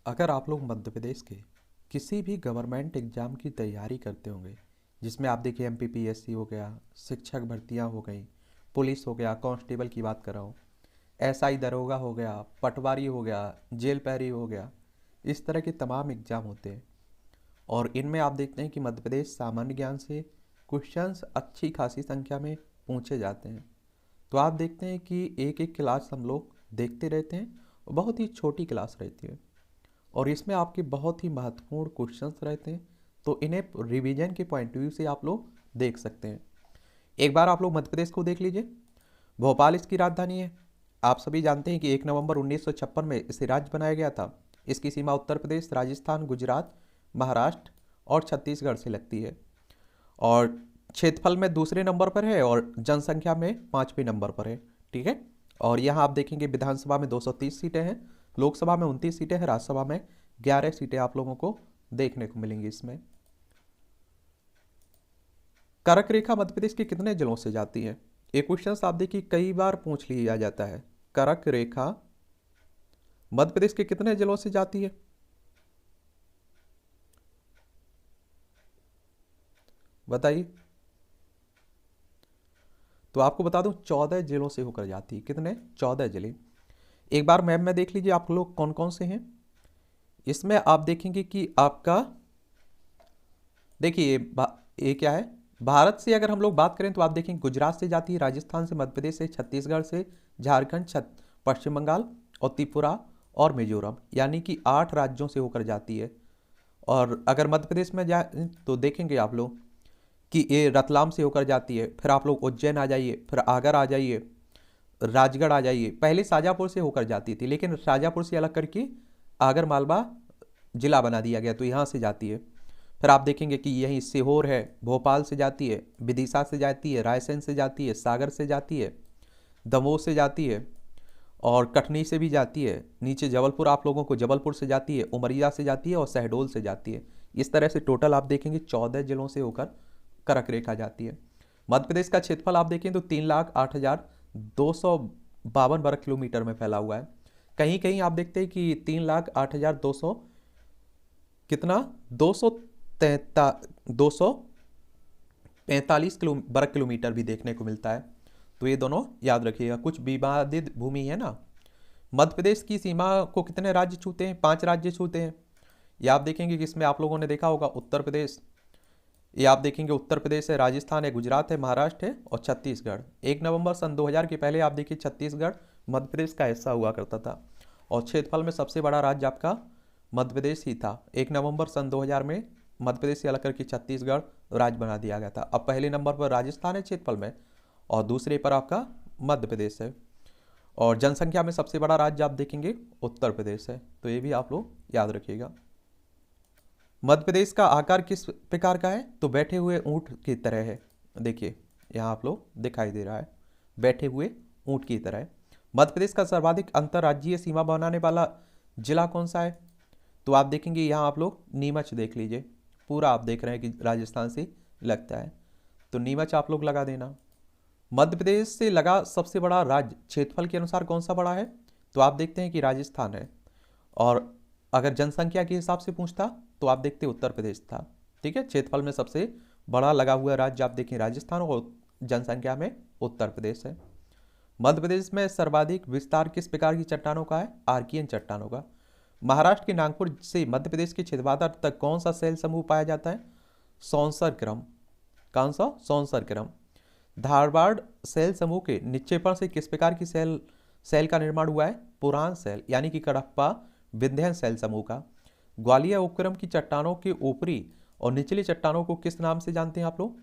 अगर आप लोग मध्य प्रदेश के किसी भी गवर्नमेंट एग्ज़ाम की तैयारी करते होंगे, जिसमें आप देखिए एमपीपीएससी हो गया, शिक्षक भर्तियां हो गई, पुलिस हो गया, कांस्टेबल की बात कर रहा हूँ, एसआई दरोगा हो गया, पटवारी हो गया, जेल पैरी हो गया, इस तरह के तमाम एग्ज़ाम होते हैं। और इनमें आप देखते हैं कि मध्य प्रदेश सामान्य ज्ञान से क्वेश्चंस अच्छी खासी संख्या में पूछे जाते हैं। तो आप देखते हैं कि एक एक क्लास हम लोग देखते रहते हैं और बहुत ही छोटी क्लास रहती है और इसमें आपके बहुत ही महत्वपूर्ण क्वेश्चंस रहते हैं। तो इन्हें रिवीजन के पॉइंट ऑफ व्यू से आप लोग देख सकते हैं। एक बार आप लोग मध्य प्रदेश को देख लीजिए। भोपाल इसकी राजधानी है। आप सभी जानते हैं कि 1 नवंबर 1956 में इसे राज्य बनाया गया था। इसकी सीमा उत्तर प्रदेश, राजस्थान, गुजरात, महाराष्ट्र और छत्तीसगढ़ से लगती है और क्षेत्रफल में दूसरे नंबर पर है और जनसंख्या में 5वें नंबर पर है। ठीक है। और यहाँ आप देखेंगे विधानसभा में 230 सीटें हैं, लोकसभा में 29 सीटें हैं, राज्यसभा में 11 सीटें आप लोगों को देखने को मिलेंगी। इसमें कर्क रेखा मध्य प्रदेश के कितने जिलों से जाती है? ये क्वेश्चन आप देखिए कई बार पूछ लिया जाता है। कर्क रेखा मध्य प्रदेश के कितने जिलों से जाती है? बताइए। तो आपको बता दूं 14 जिलों से होकर जाती है। कितने? 14 जिले। एक बार मैप में देख लीजिए आप लोग कौन कौन से हैं। इसमें आप देखेंगे कि आपका देखिए ये क्या है, भारत से अगर हम लोग बात करें तो आप देखेंगे गुजरात से जाती है, राजस्थान से, मध्य प्रदेश से, छत्तीसगढ़ से, झारखंड, पश्चिम बंगाल और त्रिपुरा और मिजोरम, यानी कि 8 राज्यों से होकर जाती है। और अगर मध्य प्रदेश में जाए तो देखेंगे आप लोग कि ये रतलाम से होकर जाती है। फिर आप लोग उज्जैन आ जाइए, फिर आगर आ जाइए, राजगढ़ आ जाइए। पहले शाजापुर से होकर जाती थी लेकिन शाजापुर से अलग करके आगर मालवा जिला बना दिया गया तो यहाँ से जाती है। फिर आप देखेंगे कि यहीं सीहोर है, भोपाल से जाती है, विदिशा से जाती है, रायसेन से जाती है, सागर से जाती है, दमोह से जाती है और कटनी से भी जाती है। नीचे जबलपुर आप लोगों को जबलपुर से जाती है, उमरिया से जाती है और शहडोल से जाती है। इस तरह से टोटल आप देखेंगे 14 जिलों से होकर कर्क रेखा जाती है। मध्य प्रदेश का क्षेत्रफल आप देखें तो 3,08,252 वर्ग किलोमीटर में फैला हुआ है। कहीं कहीं आप देखते हैं कि 3,08,200 कितना 245 वर्ग किलोमीटर भी देखने को मिलता है। तो ये दोनों याद रखिएगा। कुछ विवादित भूमि है ना। मध्य प्रदेश की सीमा को कितने राज्य छूते हैं? 5 राज्य छूते हैं। ये आप देखेंगे कि इसमें आप लोगों ने देखा होगा उत्तर प्रदेश, ये आप देखेंगे उत्तर प्रदेश है, राजस्थान है, गुजरात है, महाराष्ट्र है और छत्तीसगढ़। 1 नवंबर सन 2000 के पहले आप देखिए छत्तीसगढ़ मध्य प्रदेश का हिस्सा हुआ करता था और क्षेत्रफल में सबसे बड़ा राज्य आपका मध्य प्रदेश ही था। 1 नवंबर सन 2000 में मध्य प्रदेश से अलग करके छत्तीसगढ़ राज्य बना दिया गया था। अब पहले नंबर पर राजस्थान है क्षेत्रफल में और दूसरे पर आपका मध्य प्रदेश है और जनसंख्या में सबसे बड़ा राज्य आप देखेंगे उत्तर प्रदेश है। तो ये भी आप लोग याद रखिएगा। मध्य प्रदेश का आकार किस प्रकार का है? तो बैठे हुए ऊंट की तरह है। देखिए यहाँ आप लोग दिखाई दे रहा है, बैठे हुए ऊंट की तरह है। मध्य प्रदेश का सर्वाधिक अंतर्राज्यीय सीमा बनाने वाला जिला कौन सा है? तो आप देखेंगे यहाँ आप लोग नीमच देख लीजिए। पूरा आप देख रहे हैं कि राजस्थान से लगता है तो नीमच आप लोग लगा देना। मध्य प्रदेश से लगा सबसे बड़ा राज्य क्षेत्रफल के अनुसार कौन सा बड़ा है? तो आप देखते हैं कि राजस्थान है और अगर जनसंख्या के हिसाब से पूछता तो आप देखते उत्तर प्रदेश था। ठीक है। क्षेत्रफल में सबसे बड़ा लगा हुआ राज्य आप देखें राजस्थान और जनसंख्या में उत्तर प्रदेश है। मध्य प्रदेश में सर्वाधिक विस्तार किस प्रकार की चट्टानों का है? आर्कियन चट्टानों का। महाराष्ट्र के नागपुर से मध्य प्रदेश के छिंदवाड़ा तक कौन सा शैल समूह पाया जाता है? सौंसर क्रम। कौन सा? सौंसर क्रम। धारवाड़ शैल समूह के निक्षेपण से किस प्रकार की शैल का निर्माण हुआ है? पुराण शैल यानी कि कडप्पा विंध्यन शैल समूह का। ग्वालियर उपक्रम की चट्टानों के ऊपरी और निचली चट्टानों को किस नाम से जानते हैं आप लोग?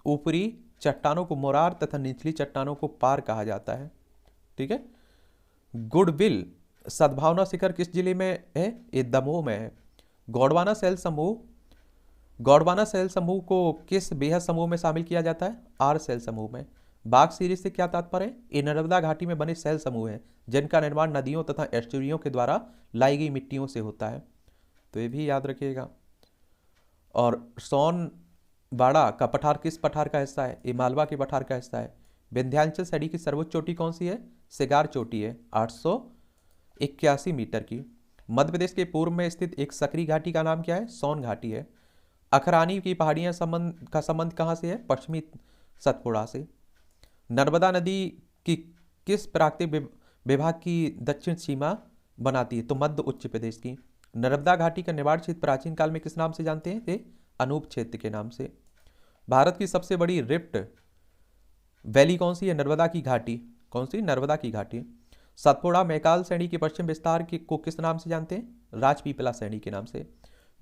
ऊपरी चट्टानों को मोरार तथा निचली चट्टानों को पार कहा जाता है। ठीक है। गुडविल सद्भावना शिखर किस जिले में है? ये दमोह में है। गौडवाना शैल समूह को किस बेहद समूह में शामिल किया जाता है? आर शैल समूह में। बाघ सीरीज से क्या तात्पर्य है? ये नर्मदा घाटी में बने शैल समूह हैं जिनका निर्माण नदियों तथा एस्चुरियों के द्वारा लाई गई मिट्टियों से होता है। तो ये भी याद रखिएगा। और सोनवाड़ा का पठार किस पठार का हिस्सा है? ये मालवा के पठार का हिस्सा है। विंध्याचल श्रेणी की सर्वोच्च चोटी कौन सी है? सिगार चोटी है 881 मीटर की। मध्य प्रदेश के पूर्व में स्थित एक सकरी घाटी का नाम क्या है? सोन घाटी है। अखरानी की पहाड़ियां का संबंध कहाँ से है? पश्चिमी सतपुड़ा से। नर्मदा नदी की किस प्राकृतिक विभाग की दक्षिण सीमा बनाती है? तो मध्य उच्च प्रदेश की। नर्मदा घाटी का निवाड़ क्षेत्र प्राचीन काल में किस नाम से जानते हैं? थे अनूप क्षेत्र के नाम से। भारत की सबसे बड़ी रिफ्ट वैली कौन सी है? नर्मदा की घाटी। कौन सी? नर्मदा की घाटी। सतपुड़ा मैकाल श्रेणी के पश्चिम विस्तार को किस नाम से जानते हैं? राजपीपला श्रेणी के नाम से।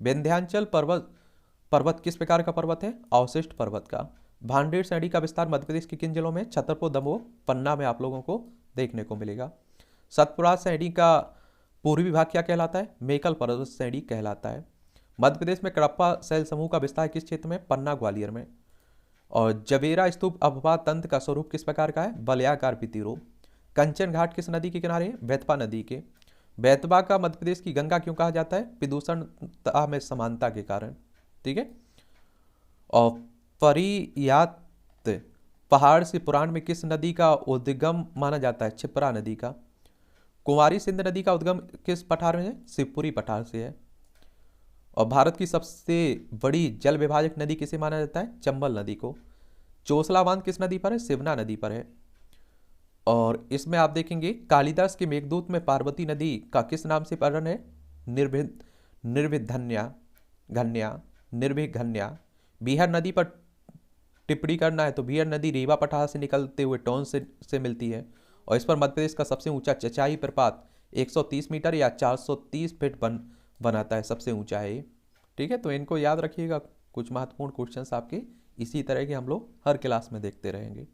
विंध्याचल पर्वत किस प्रकार का पर्वत है? अवशिष्ट पर्वत का। भांडेर श्रेणी का विस्तार मध्य प्रदेश के किन जिलों में? छतरपुर, दमोह, पन्ना में आप लोगों को देखने को मिलेगा। सतपुड़ा श्रेणी का पूर्वी भाग क्या कहलाता है? मेकल पर्वत श्रेणी कहलाता है। मध्य प्रदेश में कडप्पा शैल समूह का विस्तार किस क्षेत्र में? पन्ना, ग्वालियर में। और जवेरा स्तूप अवपात तंत्र का स्वरूप किस प्रकार का है? वलयाकार प्रतिरूप। कंचन घाट किस नदी के किनारे है? बेतवा नदी के। बेतवा का मध्य प्रदेश की गंगा क्यों कहा जाता है? प्रदूषणता में समानता के कारण। ठीक है। और परियात पहाड़ से पुराण में किस नदी का उद्गम माना जाता है? क्षिप्रा नदी का। कुंवारी सिंध नदी का उद्गम किस पठार में है? शिवपुरी पठार से है। और भारत की सबसे बड़ी जल विभाजक नदी किसे माना जाता है? चंबल नदी को। चोसला बांध किस नदी पर है? शिवना नदी पर है। और इसमें आप देखेंगे कालिदास के मेघदूत में पार्वती नदी का किस नाम से वर्णन है? निर्भिघन्या। बीहर नदी पर टिप्पणी करना है तो बीहर नदी रीवा पठार से निकलते हुए टोन से मिलती है। और इस पर मध्य प्रदेश का सबसे ऊंचा चचाई प्रपात 130 मीटर या 430 फीट बनाता है, सबसे ऊंचा है ये। ठीक है, तो इनको याद रखिएगा। कुछ महत्वपूर्ण क्वेश्चंस आपके इसी तरह के हम लोग हर क्लास में देखते रहेंगे।